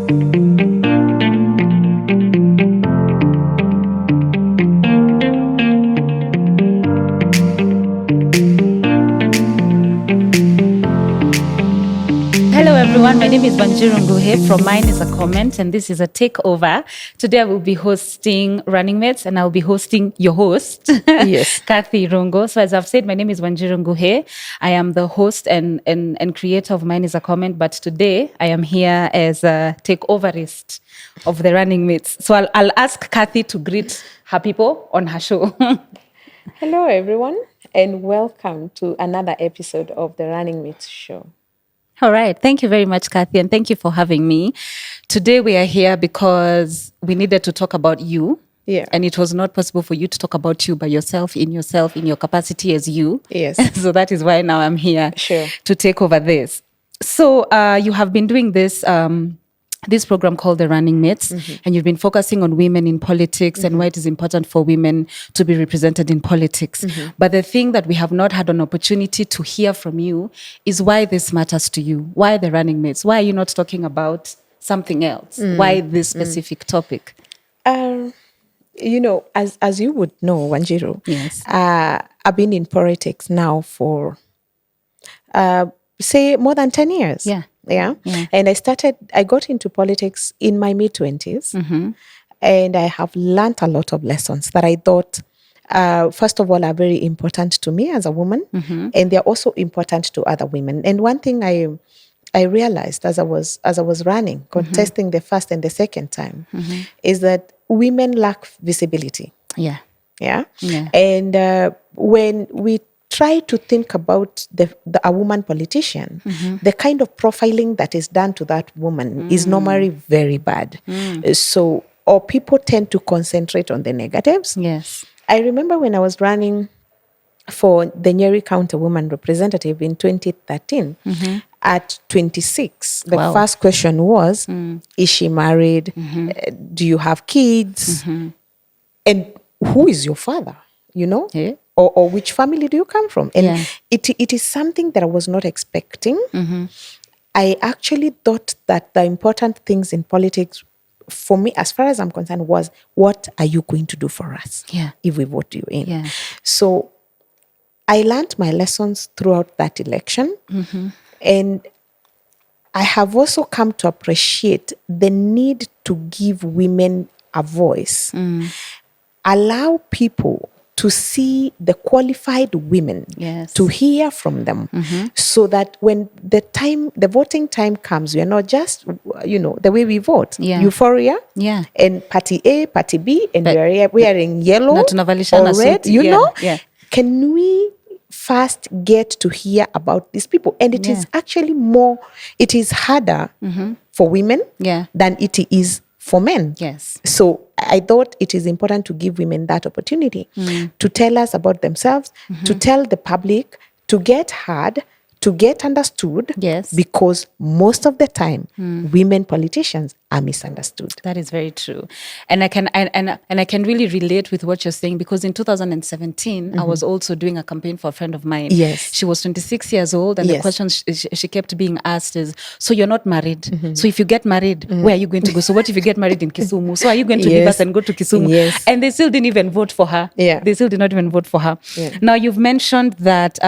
Hello everyone, my name is Cathy Irungu from Mine is a Comment, and this is a takeover. Today I will be hosting Running Mates, and I'll be hosting your host, Yes. Cathy Irungu. So as I've said, my name is Cathy Irungu. I am the host and creator of Mine is a Comment, but today I am here as a takeoverist of the Running Mates. So I'll ask Cathy to greet her people on her show. Hello, everyone, and welcome to another episode of the Running Mates show. All right. Thank you very much, Cathy, and thank you for having me. Today we are here because we needed to talk about you. Yeah. And it was not possible for you to talk about you by yourself, in your capacity as you. Yes. So that is why now I'm here Sure. to take over this. So you have been doing this program called The Running Mates, and you've been focusing on women in politics and why it is important for women to be represented in politics. But the thing that we have not had an opportunity to hear from you is why this matters to you. Why The Running Mates? Why are you not talking about something else? Why this specific topic? As you would know, Wanjiru, Yes. I've been in politics now for, say, more than 10 years. Yeah. Yeah. And I got into politics in my mid-20s, and I have learned a lot of lessons that I thought, first of all, are very important to me as a woman, and they're also important to other women. And one thing I realized as I was running, contesting the first and the second time, is that women lack visibility. Yeah. Yeah. And when we try to think about a woman politician, the kind of profiling that is done to that woman is normally very bad. Or people tend to concentrate on the negatives. Yes. I remember when I was running for the Nyeri County Woman Representative in 2013, at 26, the first question was, is she married? Do you have kids? And who is your father? You know? Yeah. Or which family do you come from? And it is something that I was not expecting. I actually thought that the important things in politics, for me, as far as I'm concerned, was what are you going to do for us if we vote you in? Yeah. So I learned my lessons throughout that election. And I have also come to appreciate the need to give women a voice. Allow people to see the qualified women, to hear from them, so that when the voting time comes, we are not just, the way we vote, euphoria, and party A, party B, and we are wearing yellow or red, know? Can we first get to hear about these people? And it is actually it is harder for women than it is for men. Yes. So I thought it is important to give women that opportunity to tell us about themselves, to tell the public, to get heard, to get understood. Yes. Because most of the time, women politicians are misunderstood. That is very true. And I can really relate with what you're saying, because in 2017, I was also doing a campaign for a friend of mine. Yes. She was 26 years old, and the question she kept being asked is, so you're not married. So if you get married, where are you going to go? So what if you get married in Kisumu? So are you going to leave us and go to Kisumu? Yes. And they still didn't even vote for her. Yeah. They still did not even vote for her. Yeah. Now, you've mentioned that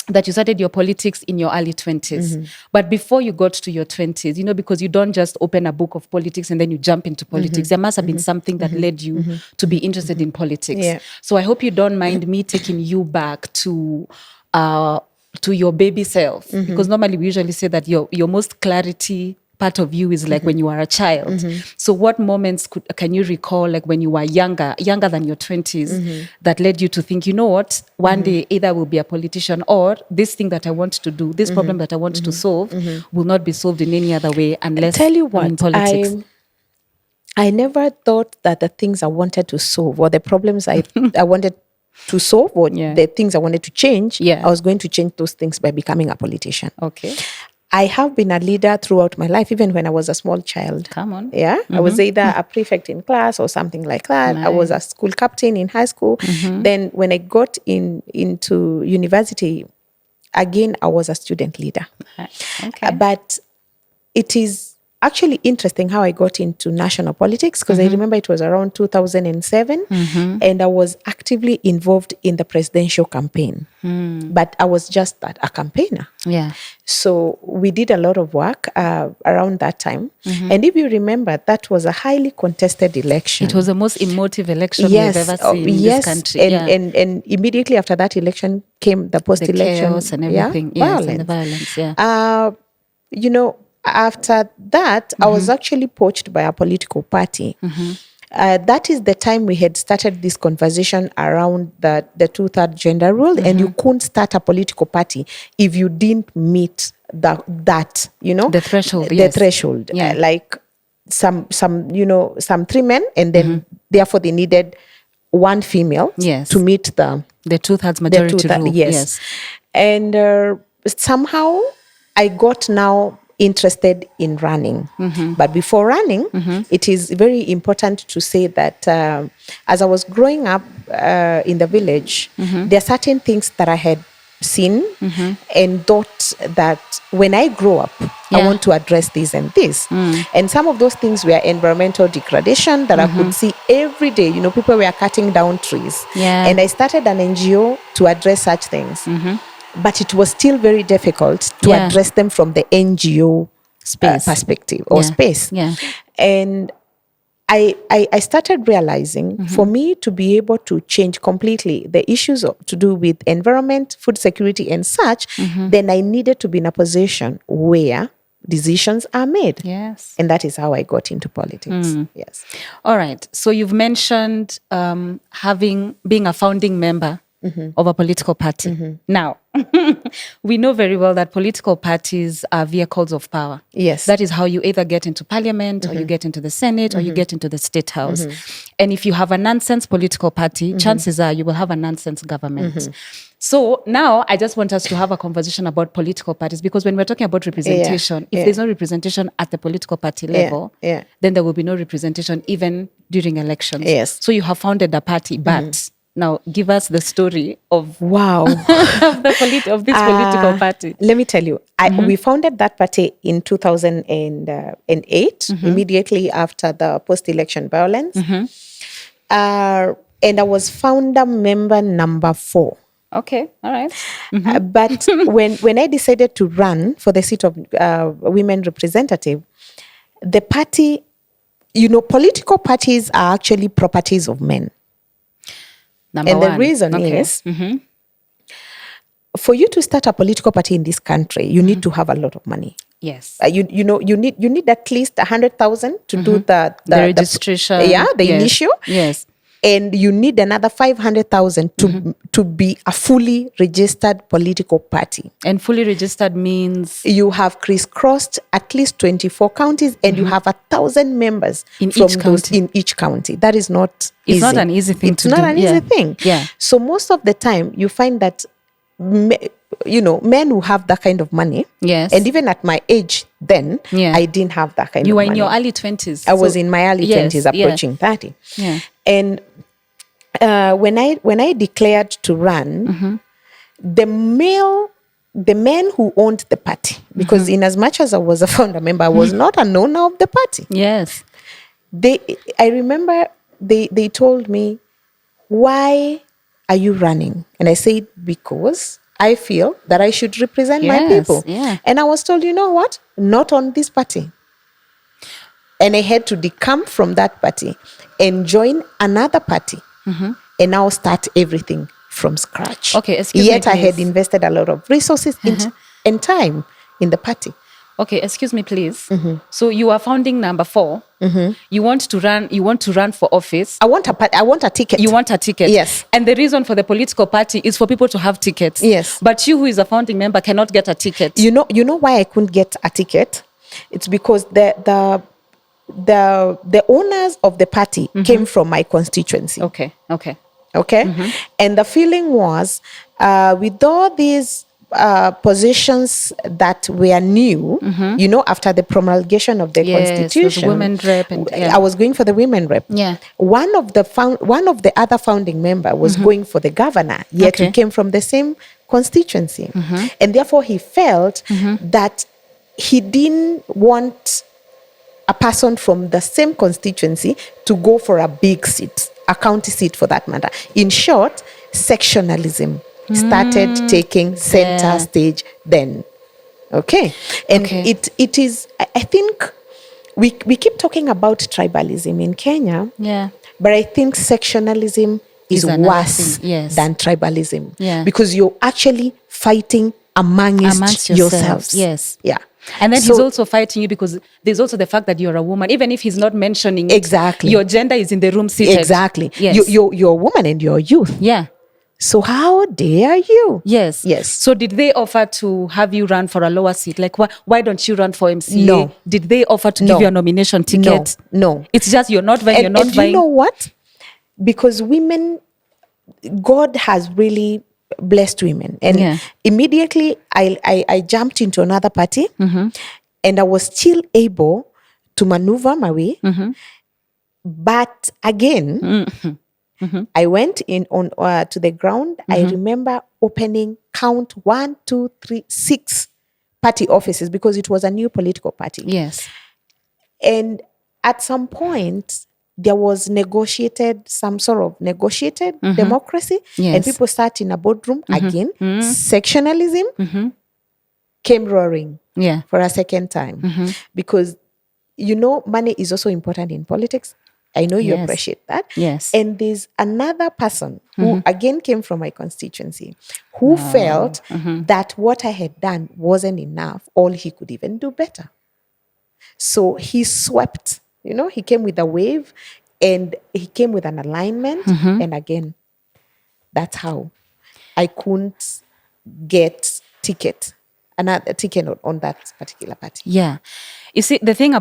that you started your politics in your early 20s. But before you got to your 20s, because you don't just open a book of politics and then you jump into politics. There must have been something that led you to be interested in politics. Yeah. So I hope you don't mind me taking you back to your baby self. Because normally we usually say that your most clarity part of you is like when you are a child. So what moments can you recall, like when you were younger than your 20s, that led you to think, you know what, one day either I will be a politician, or this thing that I want to do, this problem that I want to solve will not be solved in any other way unless Tell you what, I'm in politics. I never thought that the things I wanted to solve, or the problems I wanted to solve, or the things I wanted to change, I was going to change those things by becoming a politician. Okay. I have been a leader throughout my life, even when I was a small child. Come on. Yeah. I was either a prefect in class or something like that. Nice. I was a school captain in high school. Then when I got into university, again, I was a student leader. Okay. But it is actually interesting how I got into national politics, because I remember it was around 2007 and I was actively involved in the presidential campaign. But I was just a campaigner. Yeah. So we did a lot of work around that time. And if you remember, that was a highly contested election. It was the most emotive election we've ever seen in this country. And immediately after that election came the post-election chaos and everything. Yes, violence. and the violence, yeah. You know, after that, I was actually poached by a political party. That is the time we had started this conversation around the 2/3 gender rule, and you couldn't start a political party if you didn't meet that, you know, the threshold. The threshold, like some 3 men, and then therefore they needed 1 female to meet the 2/3 majority rule. Yes. And somehow I got now interested in running. But before running, it is very important to say that as I was growing up in the village, there are certain things that I had seen and thought that when I grow up, I want to address this and this. And some of those things were environmental degradation that I could see every day. You know, people were cutting down trees. And I started an NGO to address such things. But it was still very difficult to address them from the NGO space perspective or space. And I started realizing for me to be able to change completely the issues to do with environment, food security and such, then I needed to be in a position where decisions are made. Yes. And that is how I got into politics. Yes. All right. So you've mentioned being a founding member of a political party. Now, we know very well that political parties are vehicles of power. Yes. That is how you either get into parliament or you get into the Senate or you get into the state house. And if you have a nonsense political party, chances are you will have a nonsense government. So now I just want us to have a conversation about political parties, because when we're talking about representation, if there's no representation at the political party level, then there will be no representation even during elections. Yes. So you have founded a party, but now give us the story of of this political party. Let me tell you, we founded that party in 2008, immediately after the post-election violence. And I was founder member number 4. Okay, all right. But when I decided to run for the seat of women representative, the party, you know, political parties are actually properties of men. The reason is, for you to start a political party in this country, you need to have a lot of money. Yes. You need at least 100,000 to do the registration. The initial. Yes. And you need another 500,000 to be a fully registered political party. And fully registered means you have crisscrossed at least 24 counties, and you have 1,000 members in each county. That is not easy. It's not an easy thing to do. It's not an easy thing. Yeah. So most of the time, you find that men who have that kind of money. Yes. And even at my age then, I didn't have that kind of money. You were in your early 20s. I was in my early 20s, approaching 30. Yeah. And when I declared to run, the men who owned the party, because in as much as I was a founder member, I was not an owner of the party. Yes. I remember they told me, "Why are you running?" And I said, "Because I feel that I should represent my people." Yeah. And I was told, "You know what? Not on this party." And I had to decamp from that party and join another party. And now start everything from scratch. Okay, excuse me, Yet I had invested a lot of resources and time in the party. Okay, excuse me, please. So you are founding number 4. You want to run for office. I want a ticket. You want a ticket. Yes. And the reason for the political party is for people to have tickets. Yes. But you, who is a founding member, cannot get a ticket. You know why I couldn't get a ticket? It's because the owners of the party came from my constituency. Okay. And the feeling was, with all these positions that were new, after the promulgation of the constitution, women rep I was going for the women rep. Yeah. One of the other founding member was going for the governor, yet he came from the same constituency. And therefore he felt that he didn't want person from the same constituency to go for a big seat, a county seat for that matter. In short, sectionalism started taking center stage then. Okay. And it is, I think we keep talking about tribalism in Kenya. Yeah. But I think sectionalism is worse than tribalism. Yeah. Because you're actually fighting amongst yourselves. Yes. Yeah. And then he's also fighting you because there's also the fact that you're a woman. Even if he's not mentioning it, your gender is in the room seated. Exactly. Yes. You're a woman and you're a youth. Yeah. So how dare you? Yes. So did they offer to have you run for a lower seat? Like, why don't you run for MCA? No. Did they offer to give you a nomination ticket? No. It's just you're not vying, you're not vying. You know what? Because women, God has really blessed women. And immediately I jumped into another party and I was still able to maneuver my way. But again, I went in on to the ground. I remember opening count 1, 2, 3, 6 party offices because it was a new political party. Yes. And at some point, there was some sort of negotiated democracy. Yes. And people sat in a boardroom again. Sectionalism came roaring for a second time. Because, money is also important in politics. I know you appreciate that. Yes. And there's another person who again came from my constituency who felt that what I had done wasn't enough, or he could even do better. So he swept, he came with a wave and he came with an alignment. And again, that's how I couldn't get another ticket on that particular party. Yeah. You see, the thing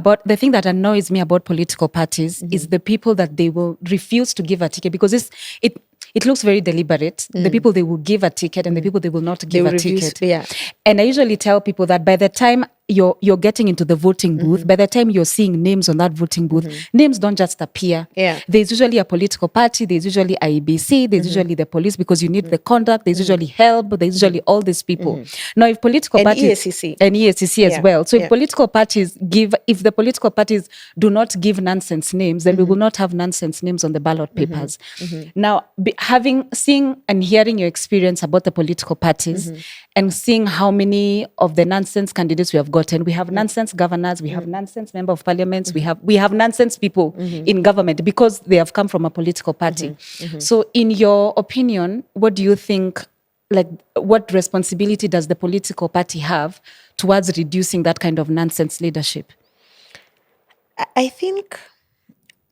that annoys me about political parties is the people that they will refuse to give a ticket because it looks very deliberate. The people they will give a ticket and the people they will not give a ticket. Yeah. And I usually tell people that by the time you're getting into the voting booth, by the time you're seeing names on that voting booth, names don't just appear. Yeah. There's usually a political party, there's usually IEBC, there's usually the police because you need the conduct, there's usually help, there's usually all these people. Now, if political parties... And EACC as well. So if the political parties do not give nonsense names, then we will not have nonsense names on the ballot papers. Now, seeing and hearing your experience about the political parties and seeing how many of the nonsense candidates we have gotten, we have nonsense governors, we have nonsense member of parliaments, we have nonsense people in government because they have come from a political party. So in your opinion, what do you think, what responsibility does the political party have towards reducing that kind of nonsense leadership? I think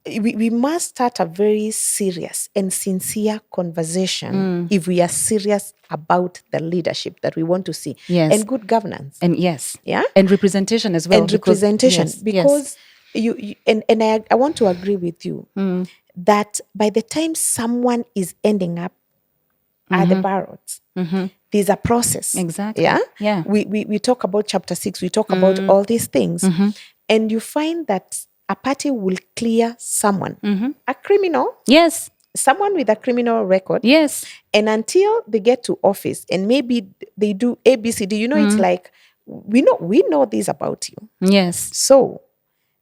we must start a very serious and sincere conversation if we are serious about the leadership that we want to see. Yes. And good governance. And and representation as well. Because I want to agree with you that by the time someone is ending up at the ballots, there's a process. Exactly. Yeah. We talk about chapter 6, we talk about all these things. And you find that a party will clear someone, a criminal. Yes. Someone with a criminal record. Yes. And until they get to office and maybe they do ABCD, it's like, we know this about you. Yes. So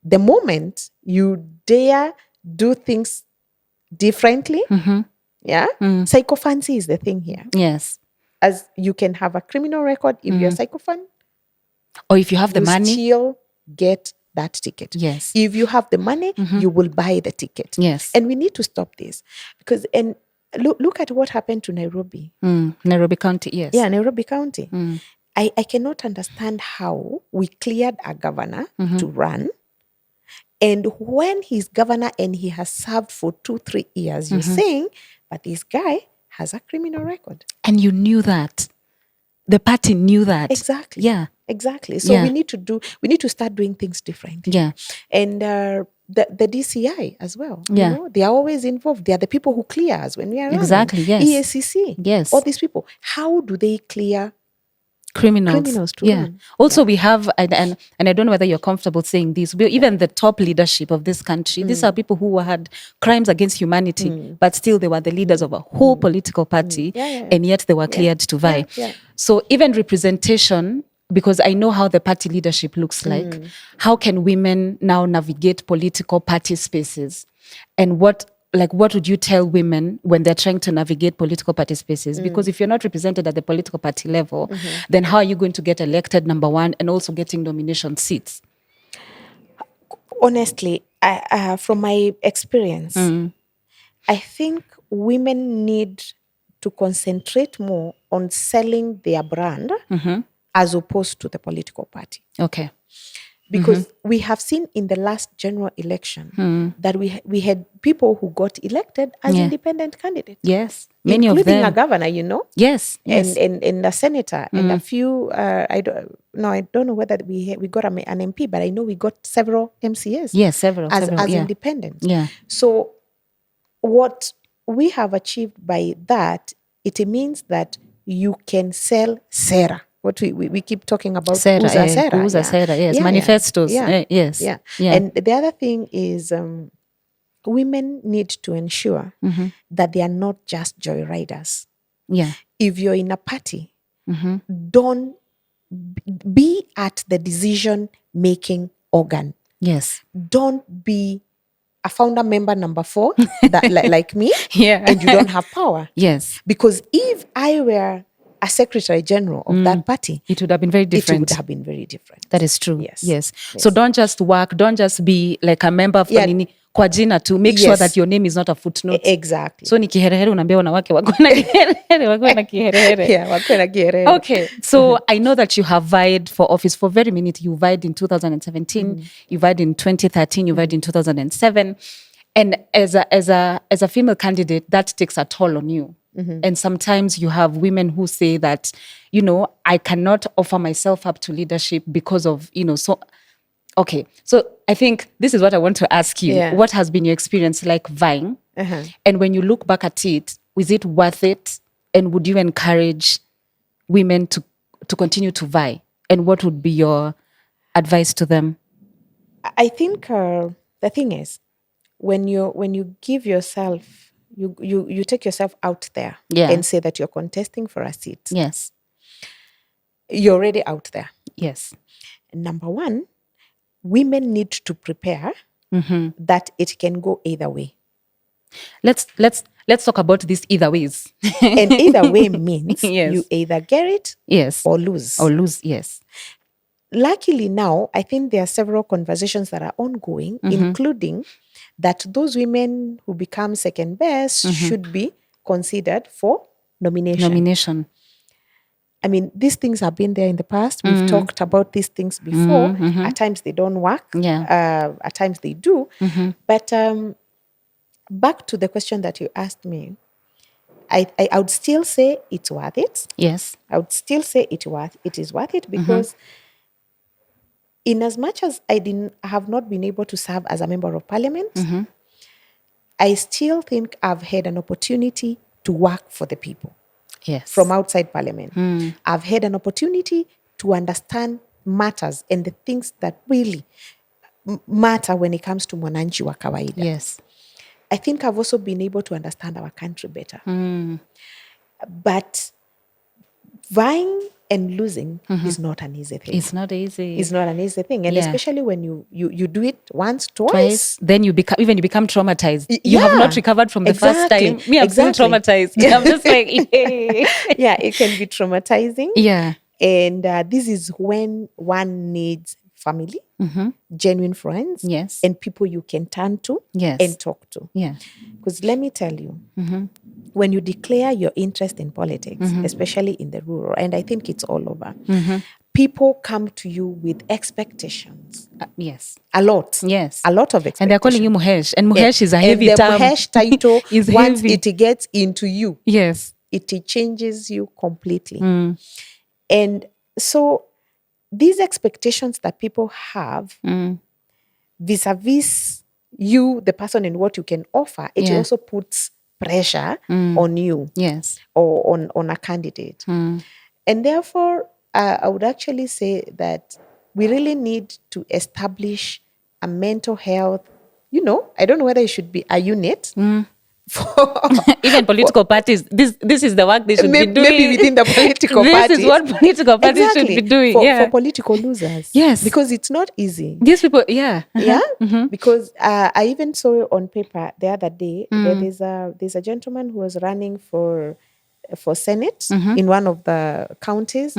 the moment you dare do things differently, psychophancy is the thing here. Yes. As you can have a criminal record if you're a psychophan. Or if you have the money. Still get that ticket. Yes. If you have the money, you will buy the ticket. Yes. And we need to stop this because look at what happened to Nairobi. Nairobi County, yes. Yeah, Nairobi County. I cannot understand how we cleared a governor to run. And when he's governor and he has served for 2-3 years, you're saying, but this guy has a criminal record. And you knew that. The party knew that. Exactly. Yeah. Exactly. So we need to start doing things differently. Yeah. And the DCI as well. Yeah. They are always involved. They are the people who clear us when we are exactly, running. Yes. EACC. Yes. All these people. How do they clear criminals to run? Also, we have, and I don't know whether you're comfortable saying this, even the top leadership of this country, these are people who had crimes against humanity, but still they were the leaders of a whole political party, and yet they were cleared to vie. Yeah. So even representation because I know how the party leadership looks like. How can women now navigate political party spaces? And what would you tell women when they're trying to navigate political party spaces? Because if you're not represented at the political party level, then how are you going to get elected, number one, and also getting nomination seats? Honestly, from my experience, I think women need to concentrate more on selling their brand as opposed to the political party. Okay. Because we have seen in the last general election that we had people who got elected as independent candidates. Yes, many of including them. a governor, Yes, yes. And a senator and a few. I don't know whether we got an MP, but I know we got several MCAs. Yes, several as yeah. independents. Yeah. So what we have achieved by that, it means that you can sell Sera. What we keep talking about, Sera, Uza Sera, yes, manifestos, yes. Yeah. And the other thing is women need to ensure that they are not just joyriders. Yeah. If you're in a party, don't be at the decision-making organ. Yes. Don't be a founder member number 4, that like me, and you don't have power. Yes. Because if I were a secretary general of that party, it would have been very different. It would have been very different. That is true. Yes. Yes. So don't just work, don't just be like a member of kwa jina to make sure that your name is not a footnote. Exactly. So ni kiherehere unaambia wanawake wako na kiherehere, wako na kiherehere. Yeah, wako na kiherehere. Okay. So I know that you have vied for office for very minute. You vied in 2017, you vied in 2013, you vied in 2007. And as a female candidate, that takes a toll on you. And sometimes you have women who say that, I cannot offer myself up to leadership because of, so. Okay. So I think this is what I want to ask you. Yeah. What has been your experience like vying? And when you look back at it, is it worth it? And would you encourage women to continue to vie? And what would be your advice to them? I think the thing is, when you give yourself, you take yourself out there and say that you're contesting for a seat. Yes. You're already out there. Yes. Number one, women need to prepare that it can go either way. Let's talk about this either ways. And either way means you either get it or lose. Or lose, yes. Luckily now, I think there are several conversations that are ongoing, including that those women who become second best should be considered for nomination. I mean, these things have been there in the past. We've talked about these things before. At times they don't work. Yeah. At times they do. But back to the question that you asked me, I would still say it's worth it. Yes. I would still say it is worth it because in as much as I have not been able to serve as a member of parliament, I still think I've had an opportunity to work for the people. Yes. From outside parliament. I've had an opportunity to understand matters and the things that really matter when it comes to mwananchi wa kawaida. Yes. I think I've also been able to understand our country better. But vying and losing is not an easy thing. It's not easy. It's not an easy thing. And especially when you do it once, twice. Then you become traumatized. You have not recovered from the first time. Me, I'm still traumatized. I'm just like, yeah, it can be traumatizing. Yeah. And this is when one needs family, genuine friends, and people you can turn to and talk to. Yeah. Because let me tell you, when you declare your interest in politics, especially in the rural, and I think it's all over, people come to you with expectations. Yes. A lot. Yes. A lot of expectations. And they're calling you Muhesh. And Muhesh is a heavy term. And the Muhesh title, is once heavy. it gets into you, it changes you completely. And so these expectations that people have vis-a-vis you, the person, and what you can offer, it also puts pressure on you or on a candidate. And therefore, I would actually say that we really need to establish a mental health, I don't know whether it should be a unit Even political parties, this is the work they should be doing. Maybe within the political parties. This is what political parties should be doing. For political losers. Yes. Because it's not easy. These people, yeah. Yeah. Because I even saw on paper the other day that there's a gentleman who was running for Senate in one of the counties.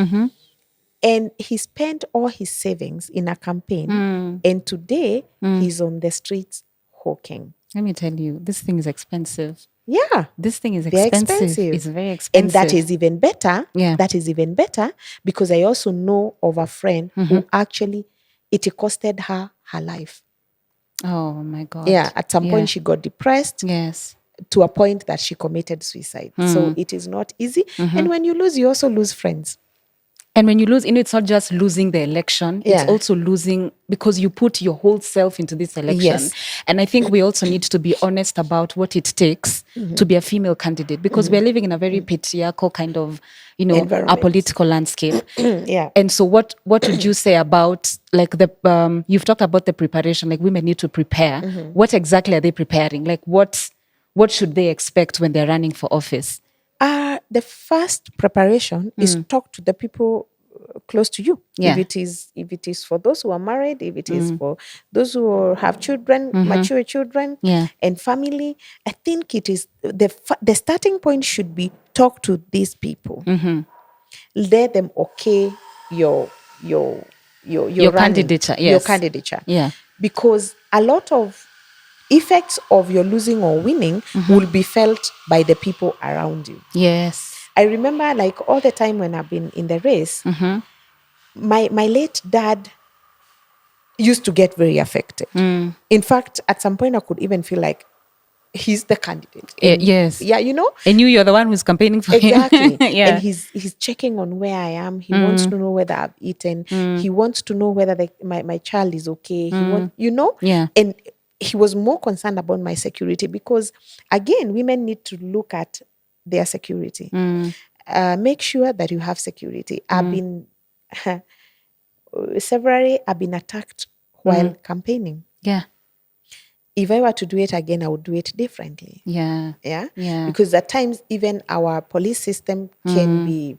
And he spent all his savings in a campaign. And today he's on the streets hawking. Let me tell you, this thing is expensive. Yeah. This thing is They're expensive. It's very expensive. And that is even better. Yeah. That is even better because I also know of a friend who actually, it costed her life. Oh my God. Yeah. At some point she got depressed. Yes. To a point that she committed suicide. So it is not easy. And when you lose, you also lose friends. And when you lose, it's not just losing the election. It's also losing because you put your whole self into this election. Yes. And I think we also need to be honest about what it takes to be a female candidate because we're living in a very patriarchal kind of, a political landscape. Yeah. And so what would you say about like the, you've talked about the preparation, like women need to prepare. What exactly are they preparing? Like what should they expect when they're running for office? The first preparation is talk to the people close to you. Yeah. If it is for those who are married, if it is for those who have children, mature children, and family, I think it is the starting point should be talk to these people. Let them okay your candidature. Yes. Your candidature. Yeah. Because a lot of effects of your losing or winning will be felt by the people around you. Yes. I remember like all the time when I've been in the race, my late dad used to get very affected. In fact, at some point I could even feel like he's the candidate. And, yes. Yeah, And you're the one who's campaigning for exactly. him. Yeah. And he's checking on where I am. He wants to know whether I've eaten. He wants to know whether my child is okay. He wants, Yeah. And he was more concerned about my security because, again, women need to look at their security. Make sure that you have security. I've been, severally, I've been attacked while campaigning. Yeah. If I were to do it again, I would do it differently. Yeah. Yeah? Yeah. Because at times, even our police system can be...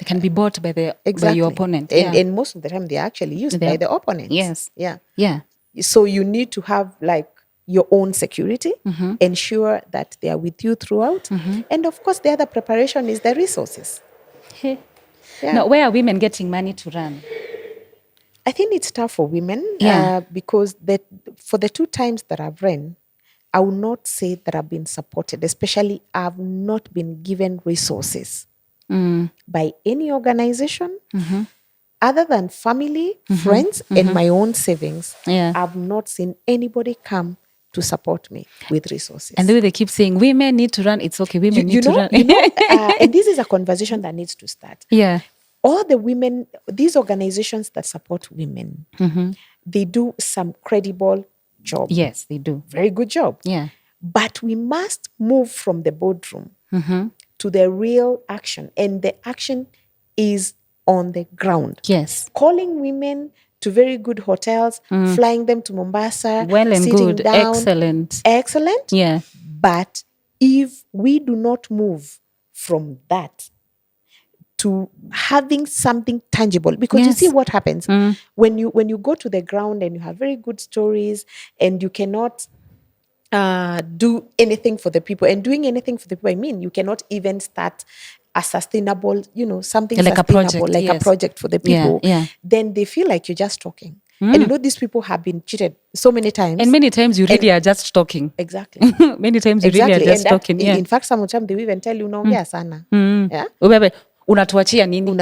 They can be bought by your opponent. And most of the time, they're actually used by the opponents. Yes. Yeah. Yeah. So you need to have like your own security, ensure that they are with you throughout. And of course, the other preparation is the resources. Yeah. Now, where are women getting money to run? I think it's tough for women because for the 2 times that I've run, I will not say that I've been supported, especially I've not been given resources by any organization. Other than family, friends, and my own savings, I've not seen anybody come to support me with resources. And the way they keep saying, women need to run, it's okay, women need to run. And this is a conversation that needs to start. Yeah. All the women, these organizations that support women, they do some credible job. Yes, they do. Very good job. Yeah. But we must move from the boardroom to the real action. And the action is on the ground. Yes. Calling women to very good hotels, flying them to Mombasa, well and sitting good, down. Excellent. Yeah. But if we do not move from that to having something tangible, because you see what happens when you go to the ground and you have very good stories and you cannot do anything for the people. And doing anything for the people, I mean, you cannot even start a sustainable, something like sustainable, a project for the people. Then they feel like you're just talking. And these people have been cheated so many times. And many times you really are just talking. Exactly. Many times you really are just talking. Yeah. In fact, sometimes they will even tell you, unaongea sana. Yeah. Unatuachia nini?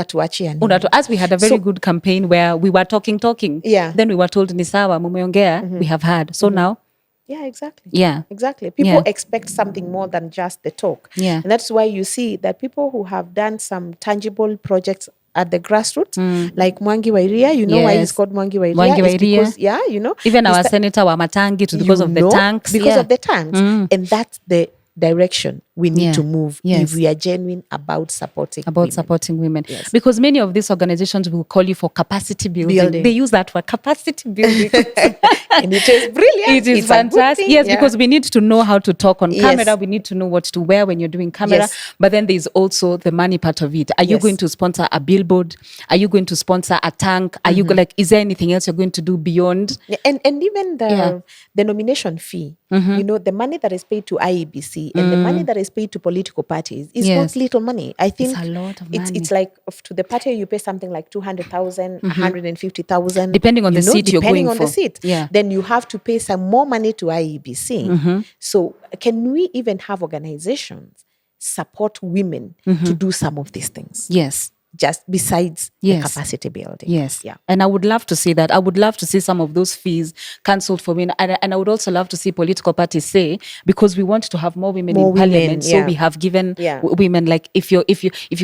As we had a very good campaign where we were talking. Yeah. Then we were told, ni sawa, mumeongea, we have had. So now, yeah, exactly. Yeah. Exactly. People expect something more than just the talk. Yeah. And that's why you see that people who have done some tangible projects at the grassroots, like Mwangi wa Iria, why he's called Mwangi wa Iria? Mwangi wa Iria. Because, even our senator wa Matangi, because of the tanks. Because of the tanks. And that's the direction we need to move Yes. if we are genuine about supporting women. Yes. Because many of these organizations will call you for capacity building. They use that word, capacity building. And it is brilliant. It is it's fantastic. Yes, because we need to know how to talk on camera. Yes. We need to know what to wear when you're doing camera. Yes. But then there's also the money part of it. Are you going to sponsor a billboard? Are you going to sponsor a tank? Are you is there anything else you're going to do beyond? And even the nomination fee, the money that is paid to IEBC and the money that is paid to political parties is not little money. I think it's a lot of money. It's like to the party you pay something like 200,000, 150,000, depending on the seat you're going for. The seat. Yeah. Then you have to pay some more money to IEBC. So can we even have organizations support women to do some of these things? Yes. Just besides the capacity building. Yes. Yeah. And I would love to see that. I would love to see some of those fees cancelled for women. And I would also love to see political parties say, because we want to have more women in parliament, so we have given women, like if you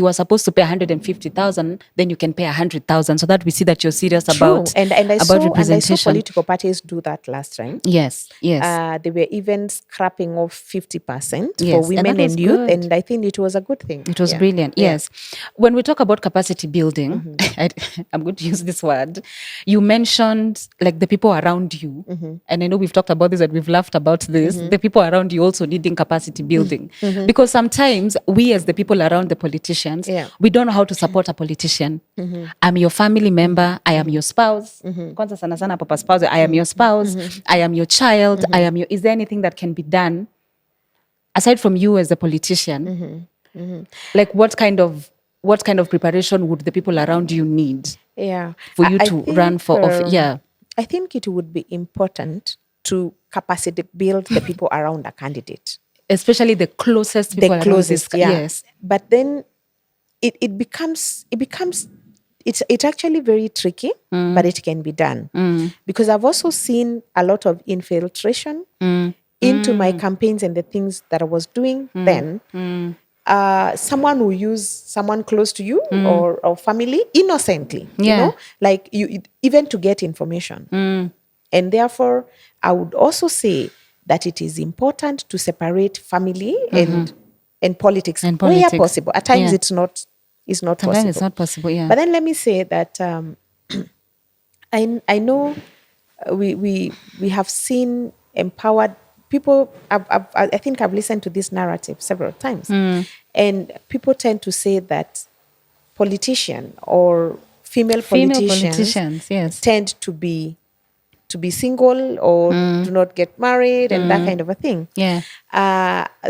were supposed to pay 150,000, then you can pay 100,000, so that we see that you're serious about representation. I saw political parties do that last time. Yes. Yes. They were even scrapping off 50% for women and youth, good. and I think it was a good thing. It was brilliant. Yes. When we talk about capacity building, I'm going to use this word. You mentioned like the people around you, and I know we've talked about this and we've laughed about this. The people around you also needing capacity building, because sometimes we as the people around the politicians, we don't know how to support a politician. I'm your family member. I am your spouse. Kwanza sana sana papa spouse. I am your spouse. I am your child. I am your. Is there anything that can be done aside from you as a politician? Like what kind of preparation would the people around you need for you to run for office? I think it would be important to capacity build the people around a candidate. Especially the closest people around this. Yes. But then it becomes it's actually very tricky, but it can be done. Because I've also seen a lot of infiltration into my campaigns and the things that I was doing then. Someone will use someone close to you or family innocently, you know, like you even to get information. And therefore, I would also say that it is important to separate family and politics where possible. At times, it's not possible. It's not possible. Yeah. But then let me say that I know we have seen empowered people. I think I've listened to this narrative several times, and people tend to say that politicians or female politicians tend to be single or do not get married and that kind of a thing. Yeah.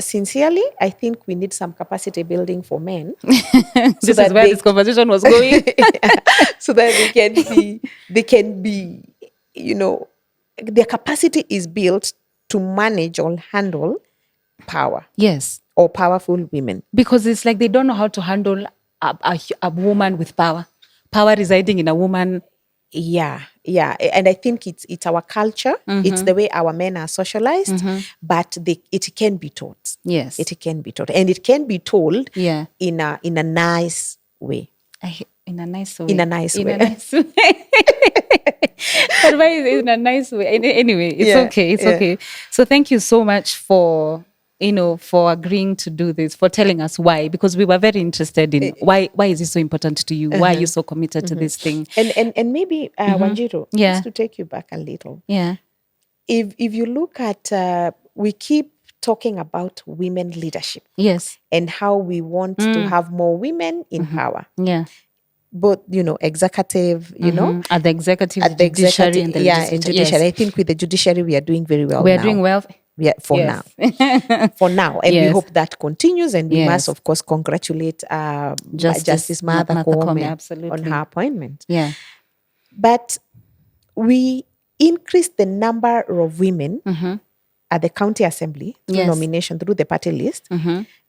Sincerely, I think we need some capacity building for men. This is where this conversation was going. So that they can be, you know, their capacity is built to manage or handle power. Yes. Or powerful women. Because it's like they don't know how to handle a woman with power. Power residing in a woman. Yeah. And I think it's our culture. It's the way our men are socialized, but it can be taught. Yes. It can be taught. And it can be told in a nice way. In a nice way. In a nice way. Advice in a nice way. Anyway, it's okay. It's okay. So thank you so much for agreeing to do this, for telling us why, because we were very interested in why is this so important to you? Why are you so committed to this thing? And maybe Wanjiru, just to take you back a little. Yeah. If you look at we keep talking about women leadership. Yes. And how we want to have more women in power. Yeah. Both, executive, at the executive, judiciary, and the judiciary. Yes. I think with the judiciary, we are doing very well. We are doing well. Yeah, for now. And we hope that continues. And we must, of course, congratulate Justice Martha Koome on her appointment. Yeah. But we increased the number of women at the county assembly through nomination, through the party list.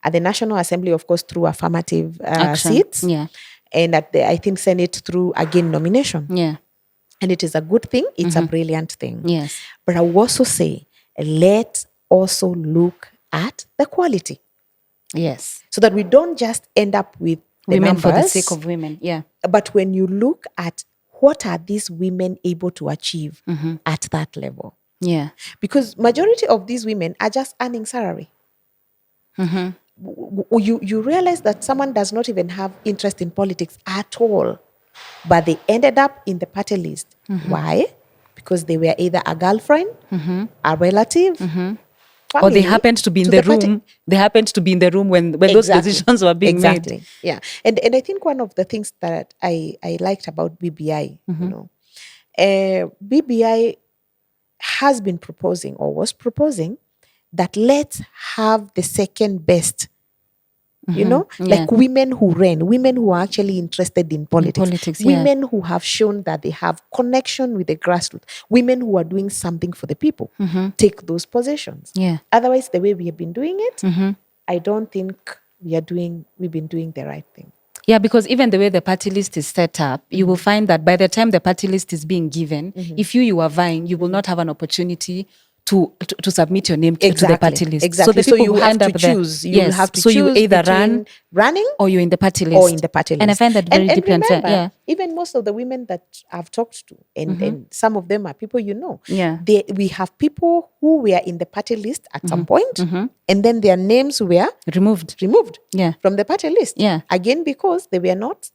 At the National Assembly, of course, through affirmative seats. Yeah. And at the, I think, Senate through, again, nomination. Yeah. And it is a good thing. It's a brilliant thing. Yes. But I will also say, let's also look at the quality. Yes. So that we don't just end up with the women numbers, for the sake of women. Yeah. But when you look at what are these women able to achieve at that level? Yeah. Because majority of these women are just earning salary. You realize that someone does not even have interest in politics at all, but they ended up in the party list. Why? Because they were either a girlfriend, a relative, Or they family happened to be in to the party. room. They happened to be in the room when those decisions were being made. Yeah. And I think one of the things that I liked about BBI, BBI has been proposing or was proposing that let's have the second best, like women who ran, women who are actually interested in politics, women who have shown that they have connection with the grassroots, women who are doing something for the people, take those positions. Otherwise, the way we have been doing it, I don't think we've been doing the right thing. Yeah, because even the way the party list is set up, you will find that by the time the party list is being given, if you are vying, you will not have an opportunity to submit your name to the party list. Exactly. So the people you who have end to up choose. there, You have to choose you either run running or you're in the party list. And I find that very deeply unfair. Yeah. Even most of the women that I've talked to, and some of them are people we have people who were in the party list at some point, and then their names were removed from the party list. Again, because they were not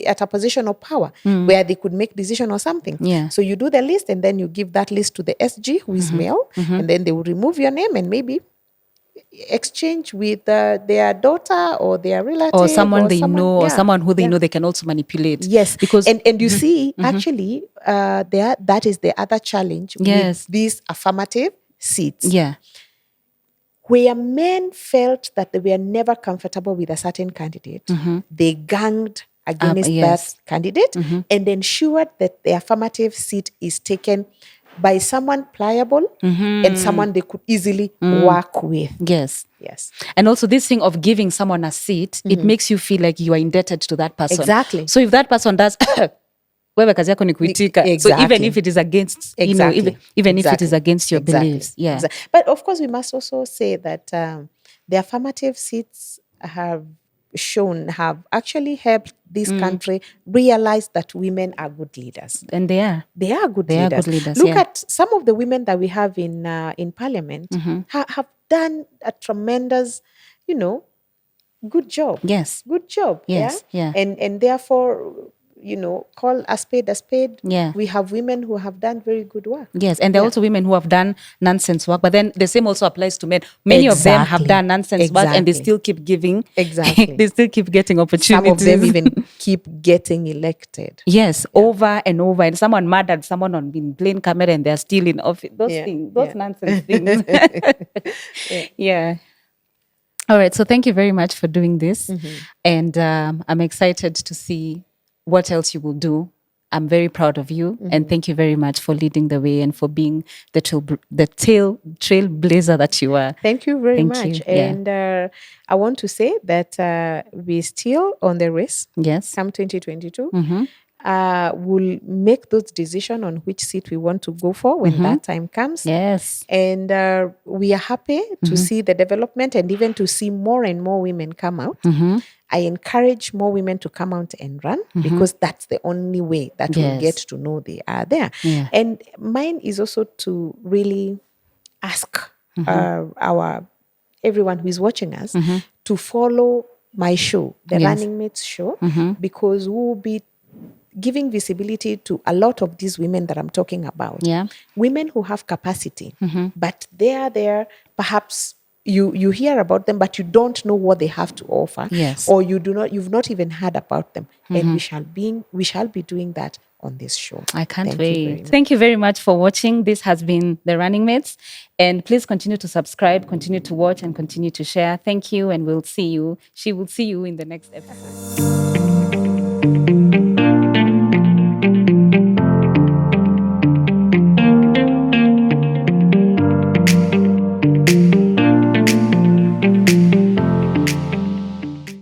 at a position of power where they could make decision or something. So you do the list and then you give that list to the SG who is male, and then they will remove your name and maybe exchange with their daughter or their relative or someone they know or someone who they know they can also manipulate. Yes, because and you see actually that is the other challenge with these affirmative seats. Where men felt that they were never comfortable with a certain candidate, they ganged against that candidate and ensured that the affirmative seat is taken by someone pliable and someone they could easily work with. Yes. And also this thing of giving someone a seat, it makes you feel like you are indebted to that person. Exactly. So if that person does wewe kazi yako ni kuitika. So even if it is against, even if it is against your beliefs. But of course, we must also say that the affirmative seats have actually helped this country realize that women are good leaders. And they are. They are good leaders. Look at some of the women that we have in parliament have done a tremendous, good job. Good job. And therefore, call a spade a spade. We have women who have done very good work. And there are also women who have done nonsense work. But then the same also applies to men. Many of them have done nonsense work and they still keep giving. They still keep getting opportunities. Some of them even keep getting elected. Over and over. And someone murdered someone on in plain camera and they're still in office. Those things, those nonsense things. All right. So thank you very much for doing this. And I'm excited to see what else you will do. I'm very proud of you. And thank you very much for leading the way and for being the trailblazer that you are. Thank you very much. And I want to say that we're still on the race. Come 2022. We'll make those decisions on which seat we want to go for when that time comes. And we are happy to see the development and even to see more and more women come out. I encourage more women to come out and run because that's the only way that we'll get to know they are there. And mine is also to really ask everyone who is watching us to follow my show, the Running Mates show, because we'll be giving visibility to a lot of these women that I'm talking about. Women who have capacity, but they are there perhaps. You hear about them, but you don't know what they have to offer, or you've not even heard about them. And we shall be doing that on this show. I can't wait. Thank you very much for watching. This has been The Running Mates, and please continue to subscribe, continue to watch, and continue to share. Thank you, and we'll see you. She will see you in the next episode.